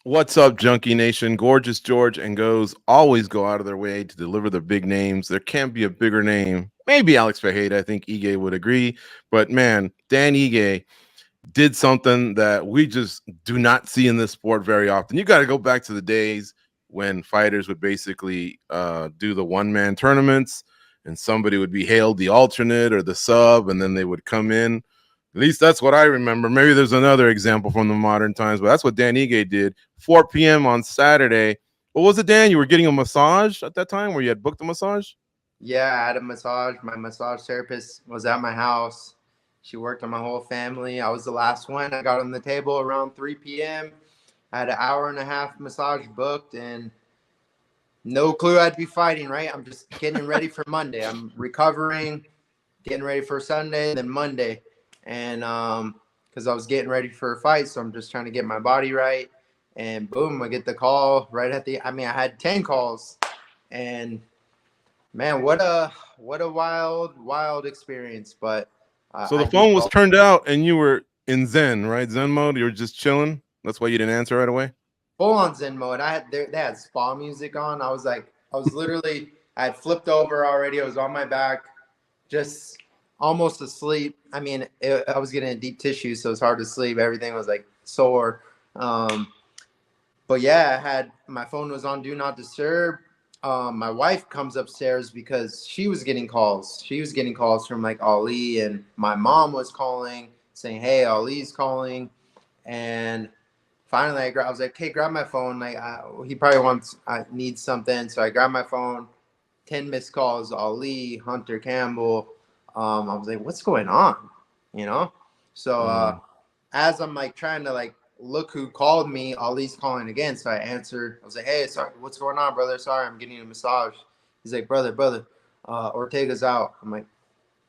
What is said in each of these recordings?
What's up, Junkie Nation? Gorgeous George and Goes always go out of their way to deliver the big names. There can't be a bigger name. Maybe Alex Fajeda. I think Ige would agree. But man, Dan Ige did something that we just do not see in this sport very often. You got to go back to the days when fighters would basically do the one-man tournaments and somebody would be hailed the alternate or the sub, and then they would come in. At least that's what I remember. Maybe there's another example from the modern times, but that's what Dan Ige did. 4 p.m. on Saturday. What was it, Dan? You were getting a massage at that time where you had booked a massage? Yeah, I had a massage. My massage therapist was at my house. She worked on my whole family. I was the last one. I got on the table around 3 p.m. I had an hour and a half massage booked and no clue I'd be fighting, right? I'm just getting ready for Monday. I'm recovering, getting ready for Sunday, then Monday. And because I was getting ready for a fight, so I'm just trying to get my body right. And boom, I get the call right at the, I had 10 calls. And man, what a wild experience. But So the I do phone was call turned out and you were in Zen, right? Zen mode. You were just chilling. That's why you didn't answer right away. full on Zen mode. They had spa music on. I was literally, I had flipped over already. I was on my back, just almost asleep. I was getting a deep tissue, so it's hard to sleep. Everything was like sore. But yeah, my phone was on do not disturb. My wife comes upstairs because she was getting calls. She was getting calls from like Ali, and my mom was calling saying, "Hey, Ali's calling." And finally, I was like, "Hey, grab my phone." Like he probably I need something, so I grabbed my phone. 10 missed calls. Ali, Hunter Campbell. I was like, "What's going on?" You know. So as I'm like trying to like look who called me, Ali's calling again. So I answered. I was like, "Hey, sorry, what's going on, brother? Sorry, I'm getting a massage." He's like, brother, Ortega's out." I'm like,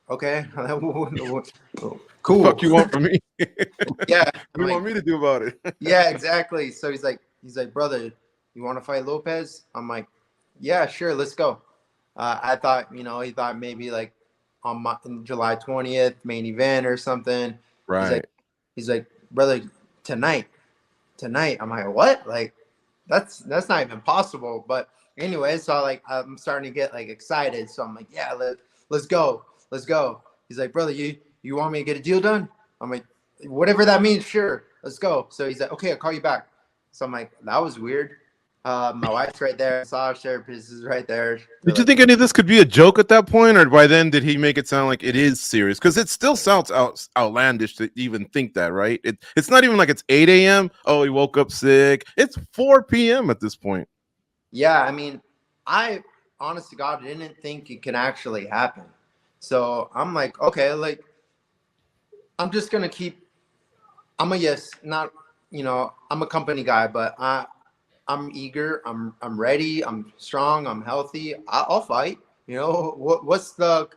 "Okay." The Cool. fuck you want from me? Yeah. What I'm do you like, want me to do about it? yeah, exactly. So he's like, "Brother, you want to fight Lopez?" I'm like, "Yeah, sure, let's go." I thought, he thought maybe like on July 20th main event or something. He's like, Right. he's like, "Brother, tonight, tonight." I'm like, "What?" Like, that's not even possible. But anyway, so like I'm starting to get like excited. So I'm like, "Yeah, let's go, let's go." He's like, "Brother, you want me to get a deal done?" I'm like, "Whatever that means, sure, let's go." So he's like, "Okay, I'll call you back." So I'm like, "That was weird." My wife's right there, massage therapist is right there. They're Did you like, think any of this could be a joke at that point, or by then did he make it sound like it is serious? Because it still sounds outlandish to even think that, right? It's not even like it's 8 a.m. Oh, he woke up sick. It's 4 p.m. at this point. yeah, I honest to God didn't think it could actually happen. So I'm like, okay, like I'm just gonna keep. I'm a yes, not I'm a company guy, but I'm eager. I'm ready. I'm strong. I'm healthy. I'll fight. What's the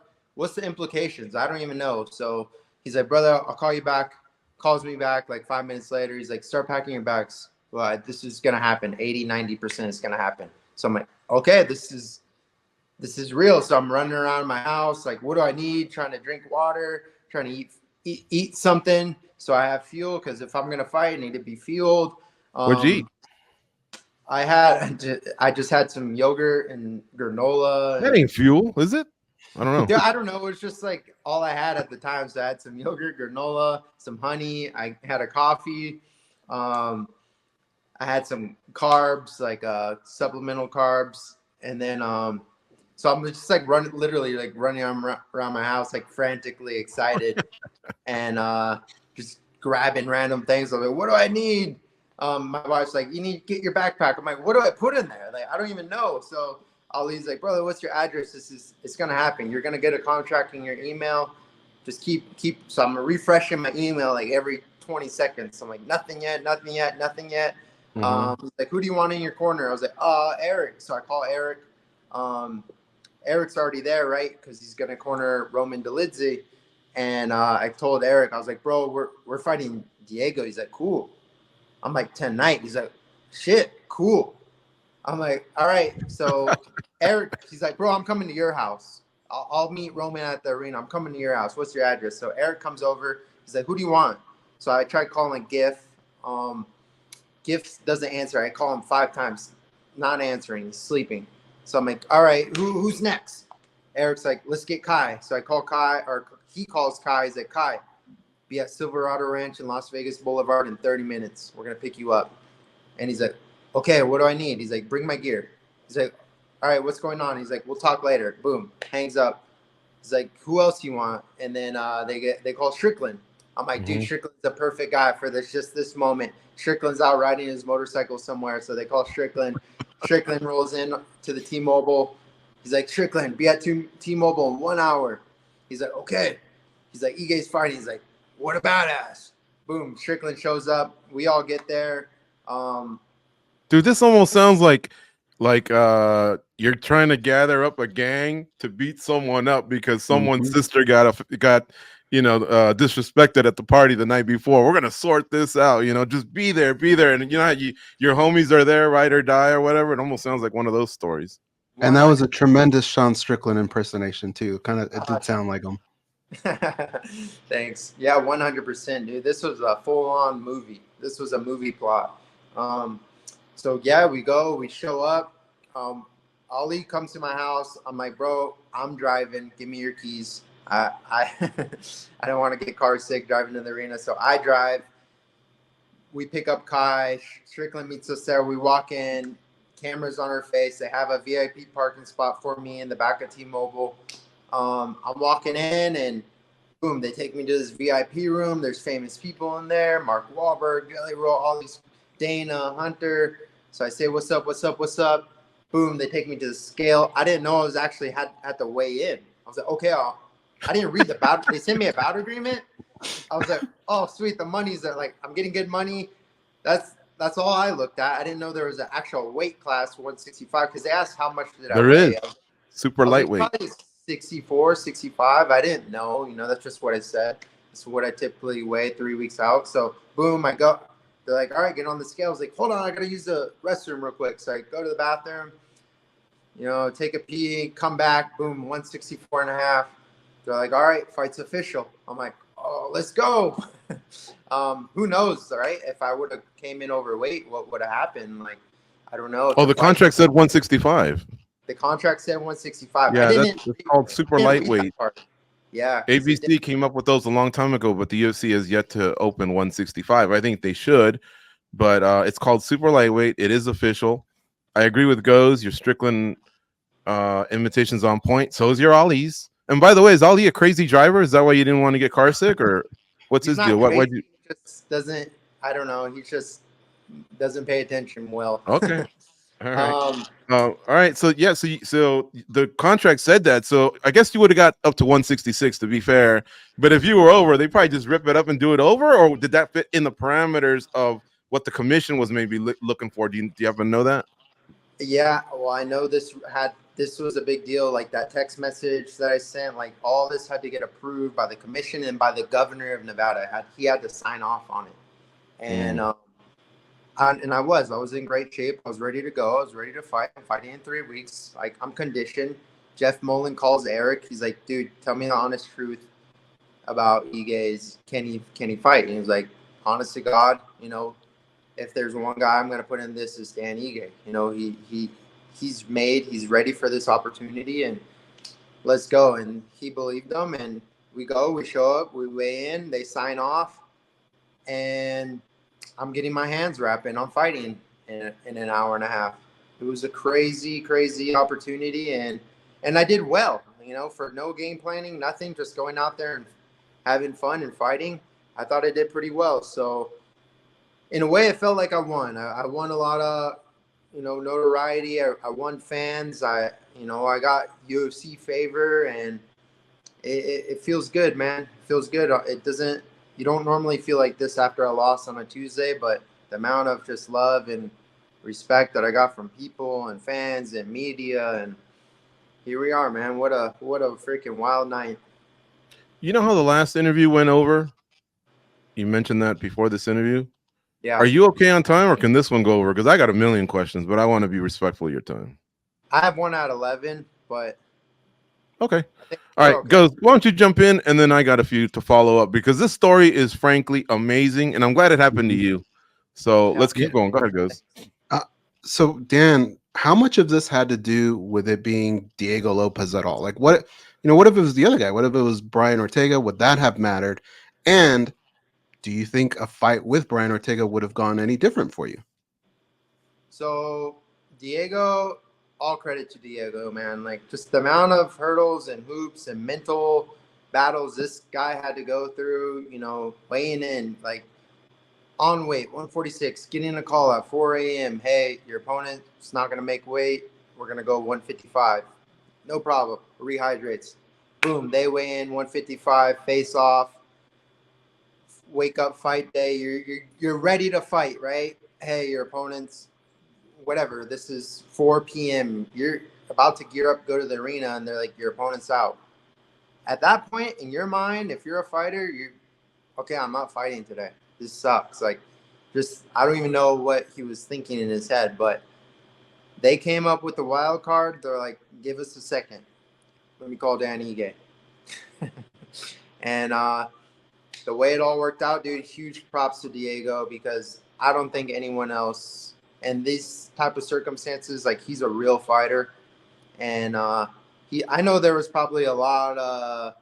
implications? I don't even know. So he's like, brother, I'll call you back. Calls me back like 5 minutes later. He's like, start packing your bags. Well, this is gonna happen. 80-90% is gonna happen. So I'm like, okay, this is real. So I'm running around my house, like, what do I need? Trying to drink water, trying to eat something so I have fuel. Because if I'm gonna fight, I need to be fueled. What'd you eat? Um, I just had some yogurt and granola That and ain't fuel, is it? I don't know. yeah, I don't know. It was just like all I had at the time. So I had some yogurt, granola, some honey. I had a coffee. Um, I had some carbs, like supplemental carbs, and then so I'm just like literally like running around my house, like frantically excited, and just grabbing random things. I'm like, what do I need? My wife's like, you need to get your backpack. I'm like, what do I put in there? Like, I don't even know. So Ali's like, brother, what's your address? It's gonna happen. You're gonna get a contract in your email. Just keep. So I'm refreshing my email like every 20 seconds. So I'm like, nothing yet, nothing yet, nothing yet. Mm-hmm. He's like, who do you want in your corner? I was like, Eric. So I call Eric. Um, Eric's already there, right? Because he's gonna corner Roman Dolidze. And I told Eric, I was like, bro, we're fighting Diego. He's like, cool. I'm like, tonight. He's like, shit, cool. I'm like, all right. So Eric, he's like, bro, I'm coming to your house. I'll meet Roman at the arena. I'm coming to your house. What's your address? So Eric comes over. He's like, who do you want? So I tried calling GIF. Gift doesn't answer. I call him 5 times, not answering. He's sleeping. So I'm like, all right, who's next? Eric's like, let's get Kai. So I call Kai, or he calls Kai. He's like, Kai, be at Silverado Ranch in Las Vegas Boulevard in 30 minutes. We're going to pick you up. And he's like, okay, what do I need? He's like, bring my gear. He's like, all right, what's going on? He's like, we'll talk later. Boom, hangs up. He's like, who else you want? And then they call Strickland. I'm like, dude, Strickland's the perfect guy for this moment. Strickland's out riding his motorcycle somewhere, so they call Strickland. Strickland rolls in to the T-Mobile. He's like, Strickland, be at T-Mobile in 1 hour. He's like, okay. He's like, Ige's fighting. He's like, what a badass. Boom, Strickland shows up. We all get there. Dude, this almost sounds like you're trying to gather up a gang to beat someone up because someone's sister got disrespected at the party the night before. We're gonna sort this out, just be there, and you know how your homies are there, ride or die or whatever. It almost sounds like one of those stories. And that was a tremendous Sean Strickland impersonation too. It did sound like him. Thanks. Yeah, 100%, dude. This was a full-on movie. This was a movie plot. So yeah, we show up. Ali comes to my house. I'm like, bro, I'm driving. Give me your keys. I I don't want to get car sick driving to the arena, so I drive. We pick up Kai. Strickland meets us there. We walk in. Cameras on her face. They have a VIP parking spot for me in the back of T-Mobile. I'm walking in, and boom, they take me to this VIP room. There's famous people in there. Mark Wahlberg, Jelly Roll, all these, Dana, Hunter. So I say, what's up, what's up, what's up? Boom, they take me to the scale. I didn't know I was actually had to weigh in. I was like, okay, I didn't read the bout. They sent me a bout agreement. I was like, oh, sweet, the money's there. Like, I'm getting good money. That's all I looked at. I didn't know there was an actual weight class 165 because they asked how much did I weigh. There is. Super lightweight. Like, 64, 65. I didn't know. That's just what I said. That's what I typically weigh 3 weeks out. So, boom, I go. They're like, all right, get on the scale. I was like, hold on, I got to use the restroom real quick. So I go to the bathroom, take a pee, come back, boom, 164 and a half. They're like, all right, fight's official. I'm like, oh, let's go. Who knows, right? If I would have came in overweight, what would have happened? Like, I don't know. Oh, the contract said 165. The contract said 165. Yeah, that's called super lightweight. Yeah. ABC came up with those a long time ago, but the UFC has yet to open 165. I think they should, but it's called super lightweight. It is official. I agree with Goes. Your Strickland invitation's on point. So is your Ali's. And by the way, is Ali a crazy driver? Is that why you didn't want to get car sick, or what's his deal? Why he just doesn't? I don't know. He just doesn't pay attention well. Okay. All right. All right. So yeah. So the contract said that. So I guess you would have got up to 166 to be fair. But if you were over, they probably just rip it up and do it over, or did that fit in the parameters of what the commission was maybe looking for? Do you happen to know that? Yeah. Well, I know this was a big deal. Like that text message that I sent, like all this had to get approved by the commission and by the governor of Nevada. He had to sign off on it. And I was in great shape. I was ready to go. I was ready to fight. I'm fighting in 3 weeks. Like, I'm conditioned. Jeff Mullen calls Eric. He's like, dude, tell me the honest truth about Ige's. Can he fight? And he was like, honest to God, if there's one guy I'm going to put in this is Dan Ige. He's ready for this opportunity, and let's go. And he believed them, and we show up, we weigh in, they sign off, and I'm getting my hands wrapped, and I'm fighting in an hour and a half. It was a crazy, crazy opportunity, and I did well, for no game planning, nothing, just going out there and having fun and fighting. I thought I did pretty well. So in a way, it felt like I won. I won a lot of, notoriety. I won fans. I got UFC favor, and it feels good, man. It feels good. You don't normally feel like this after a loss on a Tuesday, but the amount of just love and respect that I got from people and fans and media, and here we are, man. What a freaking wild night. You know how the last interview went over? You mentioned that before this interview. Yeah. Are you okay on time, or can this one go over? Because I got a million questions, but I want to be respectful of your time. I have 1 out of 11, but okay. All right, okay. Go. Why don't you jump in, and then I got a few to follow up, because this story is frankly amazing, and I'm glad it happened to you. So Yeah. let's keep going. Go ahead, Goes. Uh, so Dan, how much of this had to do with it being Diego Lopes at all? Like what, what if it was the other guy? What if it was Brian Ortega? Would that have mattered? And do you think a fight with Brian Ortega would have gone any different for you? So Diego, all credit to Diego, man. Like just the amount of hurdles and hoops and mental battles this guy had to go through, weighing in like on weight, 146, getting a call at 4 a.m. Hey, your opponent's not going to make weight. We're going to go 155. No problem. Rehydrates. Boom. They weigh in 155, face off, wake up, fight day. You're ready to fight, right? Hey, your opponent's whatever. This is 4 p.m. You're about to gear up, go to the arena, and they're like, your opponent's out. At that point, in your mind, if you're a fighter, okay, I'm not fighting today. This sucks. Like, I don't even know what he was thinking in his head, but they came up with the wild card. They're like, give us a second. Let me call Dan Ige. And the way it all worked out, dude, huge props to Diego, because I don't think anyone else in these type of circumstances, like, he's a real fighter. And I know there was probably a lot of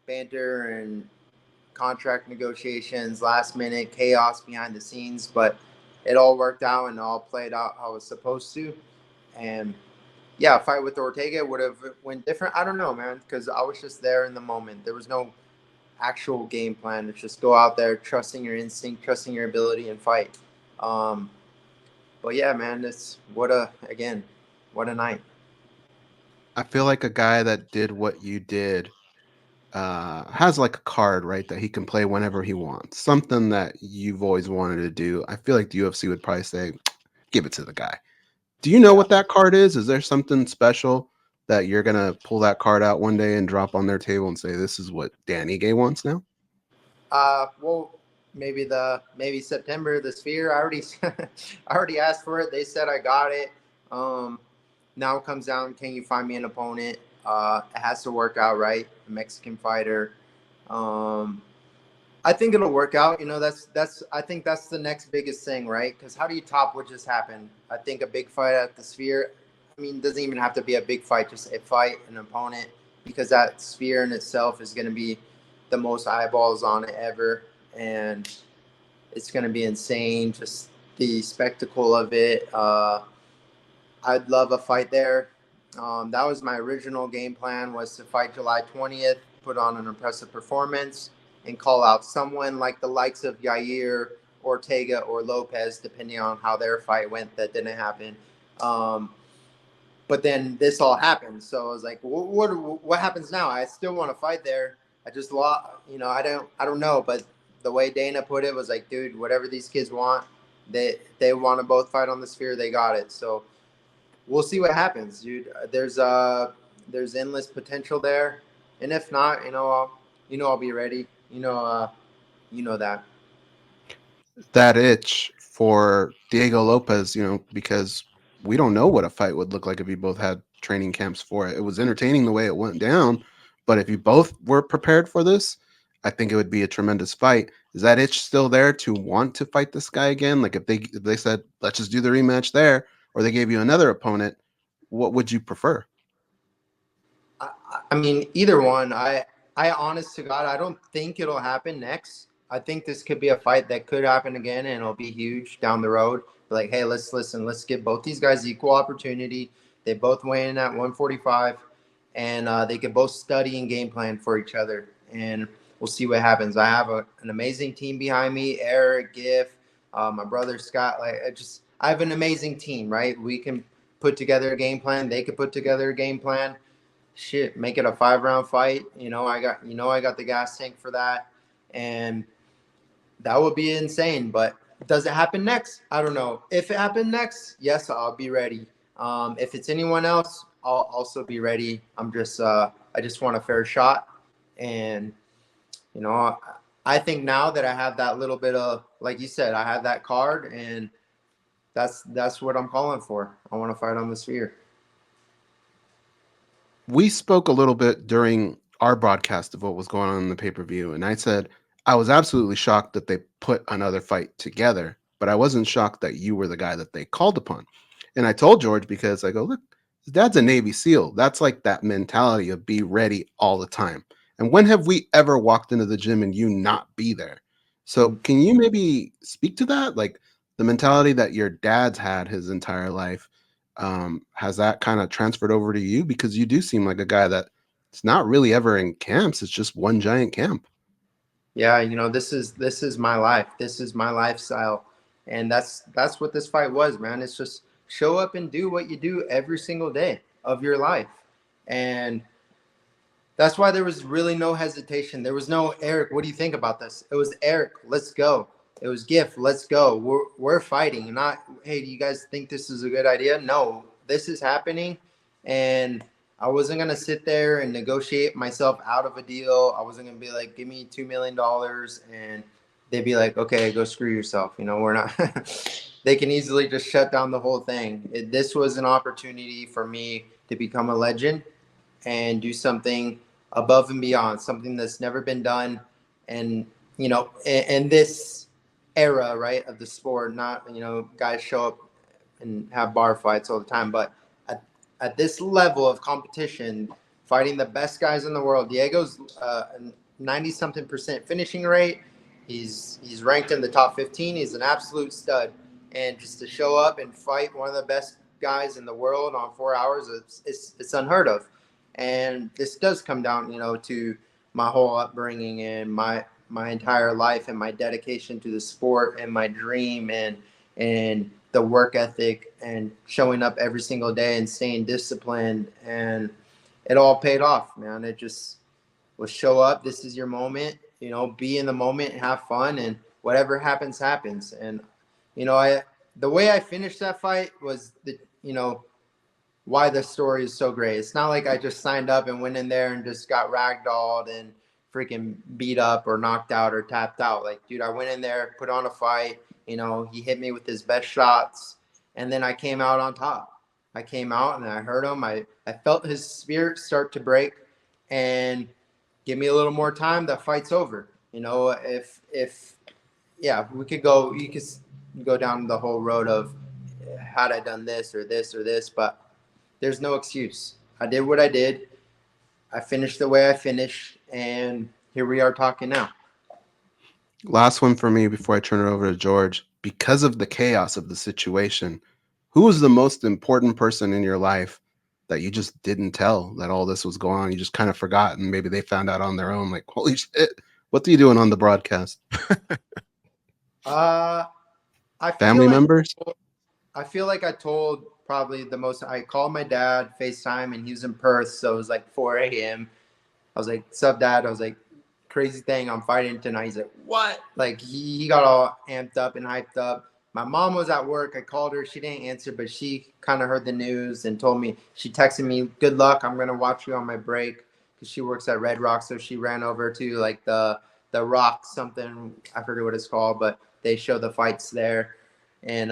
banter and contract negotiations, last minute chaos behind the scenes, but it all worked out and all played out how it was supposed to. And yeah, a fight with Ortega would have went different. I don't know, man, because I was just there in the moment. There was no actual game plan. It's just go out there, trusting your instinct, trusting your ability, and fight. But yeah, man, what a night. I feel like a guy that did what you did has like a card, right, that he can play whenever he wants. Something that you've always wanted to do. I feel like the UFC would probably say, give it to the guy. Do you know what that card is? Is there something special that you're going to pull that card out one day and drop on their table and say, this is what Dan Ige wants now? Well, maybe September, the Sphere. I already asked for it. They said I got it. Now it comes down, can you find me an opponent? It has to work out, right? A Mexican fighter. I think it'll work out. I think that's the next biggest thing, right? Because how do you top what just happened? I think a big fight at the Sphere. I mean, it doesn't even have to be a big fight, just a fight, an opponent, because that Sphere in itself is going to be the most eyeballs on it ever, and it's going to be insane. Just the spectacle of it. I'd love a fight there. That was my original game plan, was to fight July 20th, put on an impressive performance, and call out someone like the likes of Yair, Ortega, or Lopez, depending on how their fight went. That didn't happen. But then this all happened. So I was like, what happens now? I still want to fight there. I just lost, I don't know. But the way Dana put it was like, dude, whatever these kids want, they want to both fight on the Sphere. They got it. So we'll see what happens, dude. There's endless potential there. And if not, I'll be ready. That. That itch for Diego Lopez, because we don't know what a fight would look like if you both had training camps for it. It was entertaining the way it went down, but if you both were prepared for this, I think it would be a tremendous fight. Is that itch still there to want to fight this guy again? Like if they said, let's just do the rematch there, or they gave you another opponent, what would you prefer? I mean, either one. I honest to God, I don't think it'll happen next. I think this could be a fight that could happen again, and it'll be huge down the road. Like, hey, let's give both these guys equal opportunity. They both weigh in at 145, and they can both study and game plan for each other. And we'll see what happens. I have an amazing team behind me: Eric, Giff, my brother Scott. I have an amazing team, right? We can put together a game plan. They could put together a game plan. Shit, make it a 5-round fight. I got the gas tank for that, and that would be insane. But does it happen next? I don't know. If it happened next, yes, I'll be ready. If it's anyone else, I'll also be ready. I just want a fair shot, and I think now that I have that little bit of, like you said, I have that card, and that's what I'm calling for. I want to fight on the Sphere. We spoke a little bit during our broadcast of what was going on in the pay-per-view, and I said I was absolutely shocked that they put another fight together, but I wasn't shocked that you were the guy that they called upon. And I told George, because I go, look, his dad's a Navy SEAL. That's like that mentality of be ready all the time. And when have we ever walked into the gym and you not be there? So can you maybe speak to that? Like the mentality that your dad's had his entire life, has that kind of transferred over to you? Because you do seem like a guy that it's not really ever in camps. It's just one giant camp. Yeah, you know, this is my life. This is my lifestyle. And that's what this fight was, man. It's just show up and do what you do every single day of your life. And that's why there was really no hesitation. There was no Eric, what do you think about this? It was Eric, let's go. It was Gift, let's go. We're fighting. Not, hey, do you guys think this is a good idea? No, this is happening. And I wasn't going to sit there and negotiate myself out of a deal. I wasn't going to be like, give me $2 million. And they'd be like, okay, go screw yourself. You know, we're not, they can easily just shut down the whole thing. This was an opportunity for me to become a legend and do something above and beyond, something that's never been done. And, you know, in this era, right, of the sport, not, you know, guys show up and have bar fights all the time, but at this level of competition, fighting the best guys in the world, Diego's 90-something% finishing rate. He's ranked in the top 15. He's an absolute stud. And just to show up and fight one of the best guys in the world on 4 hours, it's unheard of. And this does come down, you know, to my whole upbringing and my entire life and my dedication to the sport and my dream and the work ethic and showing up every single day and staying disciplined. And it all paid off, man. It just was show up. This is your moment, you know, be in the moment and have fun, and whatever happens, happens. And, you know, the way I finished that fight was you know, why the story is so great. It's not like I just signed up and went in there and just got ragdolled and freaking beat up or knocked out or tapped out. Like, dude, I went in there, put on a fight. You know, he hit me with his best shots, and then I came out on top. I came out and I heard him. I felt his spirit start to break, and give me a little more time, the fight's over. You know, if we could go, you could go down the whole road of had I done this or this or this, but there's no excuse. I did what I did. I finished the way I finished, and here we are talking now. Last one for me before I turn it over to George. Because of the chaos of the situation, who was the most important person in your life that you just didn't tell that all this was going on? You just kind of forgot, and maybe they found out on their own, like, holy shit, what are you doing on the broadcast? Family members? I feel like I told probably the most. I called my dad FaceTime, and he was in Perth, so it was like 4 a.m. I was like, "Sup, Dad?" I was like, "Crazy thing, I'm fighting tonight." He's like, "What?" Like he got all amped up and hyped up. My mom was at work. I called her. She didn't answer, but she kind of heard the news and told me. She texted me, "Good luck. I'm gonna watch you on my break," because she works at Red Rock. So she ran over to like the Rock something. I forget what it's called, but they show the fights there, and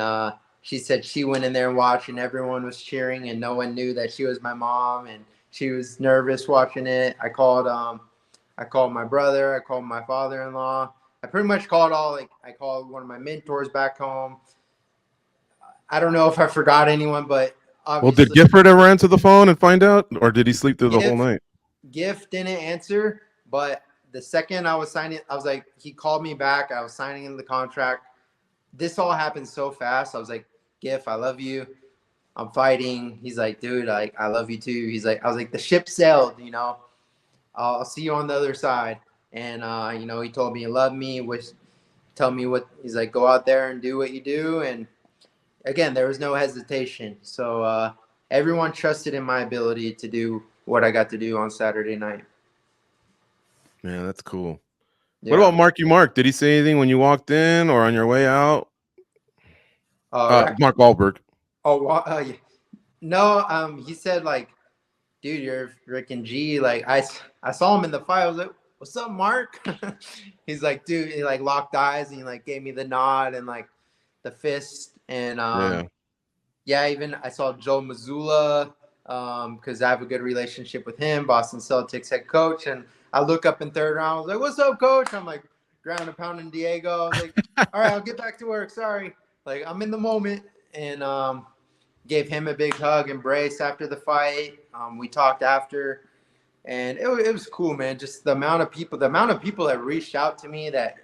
she said she went in there and watched, and everyone was cheering, and no one knew that she was my mom, and she was nervous watching it. I called my brother. I called my father-in-law. I pretty much called I called one of my mentors back home. I don't know if I forgot anyone, but obviously. Well, did Gifford ever answer the phone and find out, or did he sleep through the whole night? Gift didn't answer, but the second I was signing, I was like, he called me back. I was signing in the contract. This all happened so fast. I was like, Gift, I love you. I'm fighting. He's like, dude, I love you too. He's like, I was like, the ship sailed, you know. I'll see you on the other side. And you know, he told me he loved me, tell me what he's like, go out there and do what you do. And again, there was no hesitation. So everyone trusted in my ability to do what I got to do on Saturday night. Man, that's cool. Yeah. What about Marky Mark? Did he say anything when you walked in or on your way out? Mark Wahlberg. Oh, yeah. No, he said like, dude, you're freaking G. Like I saw him in the fight. I was like, what's up, Mark? He's like, dude, he like locked eyes and he like gave me the nod and like the fist. And even I saw Joe Mazzulla because I have a good relationship with him, Boston Celtics head coach. And I look up in third round. I was like, what's up, coach? I'm like, ground and pounding Diego. I was like, all right, I'll get back to work. Sorry. Like, I'm in the moment. And gave him a big hug, embrace after the fight. We talked after. And it was cool, man. Just the amount of people that reached out to me that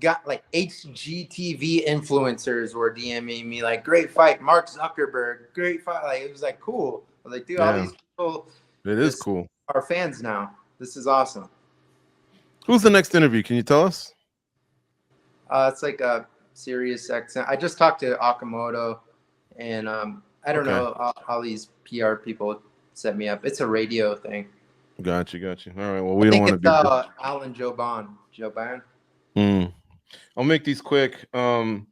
got like HGTV influencers were DMing me like, great fight, Mark Zuckerberg, great fight. Like, it was like cool. I was like, dude, all these people It is cool. are fans now. This is awesome. Who's the next interview? Can you tell us? It's like a Sirius XM. I just talked to Akamoto, and I don't know. All these PR people set me up. It's a radio thing. Got you. All right. Well, we don't want to be Alan Joban. I'll make these quick. I'm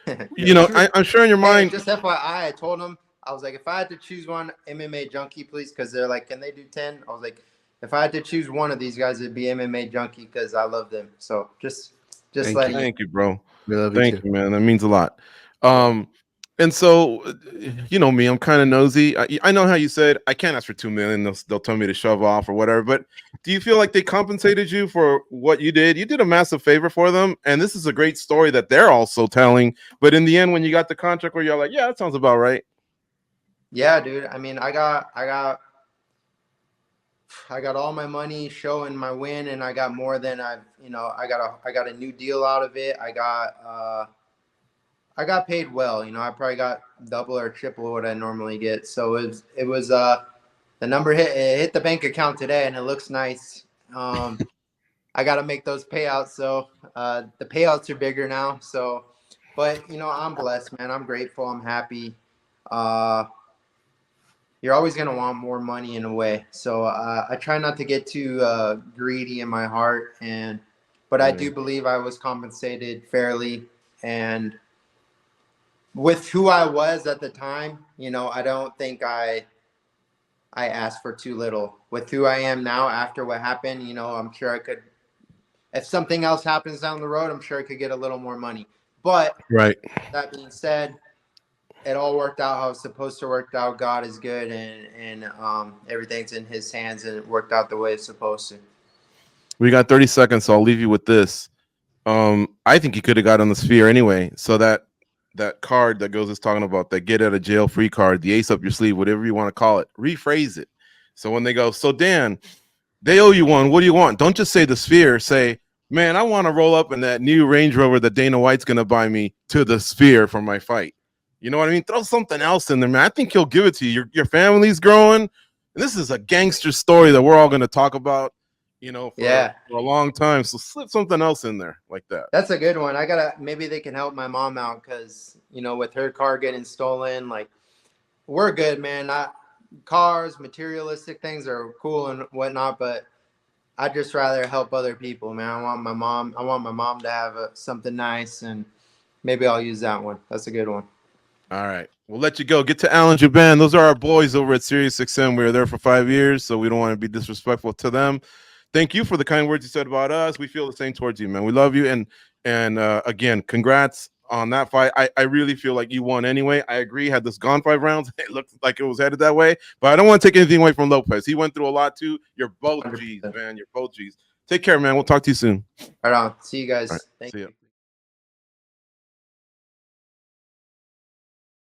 sure in your mind. Just FYI, I told him, I was like, if I had to choose one, MMA Junkie, please, because they're like, can they do 10? I was like, if I had to choose one of these guys, it'd be MMA Junkie because I love them. So just thank you, bro. Thank you, man. That means a lot. And so, you know me, I'm kind of nosy. I know how you said I can't ask for $2 million. They'll tell me to shove off or whatever. But do you feel like they compensated you for what you did? You did a massive favor for them, and this is a great story that they're also telling. But in the end, when you got the contract, where you're like, yeah, that sounds about right. Yeah, dude. I mean, I got all my money showing my win, and I got more than I got a new deal out of it. I got paid well. I probably got double or triple what I normally get. So it was the number hit the bank account today, and it looks nice. I got to make those payouts. So the payouts are bigger now. So, but I'm blessed, man. I'm grateful. I'm happy. You're always going to want more money in a way. So I try not to get too greedy in my heart. But I do believe I was compensated fairly. And with who I was at the time, I don't think I asked for too little. With who I am now after what happened, I'm sure I could, if something else happens down the road, I'm sure I could get a little more money. But that being said, it all worked out how it's supposed to work out. God is good, and everything's in his hands, and it worked out the way it's supposed to. We got 30 seconds, so I'll leave you with this. I think you could have got on the Sphere anyway. So that card that Goes is talking about, that get out of jail free card, the ace up your sleeve, whatever you want to call it, rephrase it. So when they go, so Dan, they owe you one. What do you want? Don't just say the Sphere. Say, man, I want to roll up in that new Range Rover that Dana White's going to buy me to the Sphere for my fight. You know what I mean? Throw something else in there, man. I think he'll give it to you. Your family's growing. And this is a gangster story that we're all going to talk about, for a long time. So slip something else in there like that. That's a good one. Maybe they can help my mom out because, with her car getting stolen, like, we're good, man. Cars, materialistic things are cool and whatnot, but I'd just rather help other people, man. I want my mom to have something nice, and maybe I'll use that one. That's a good one. All right. We'll let you go. Get to Alan Juban. Those are our boys over at Sirius XM. We were there for 5 years, so we don't want to be disrespectful to them. Thank you for the kind words you said about us. We feel the same towards you, man. We love you. And again, congrats on that fight. I really feel like you won anyway. I agree. Had this gone 5 rounds, it looked like it was headed that way. But I don't want to take anything away from Lopez. He went through a lot too. You're both 100%. G's, man. You're both G's. Take care, man. We'll talk to you soon. Right on. See you guys. Right. See ya.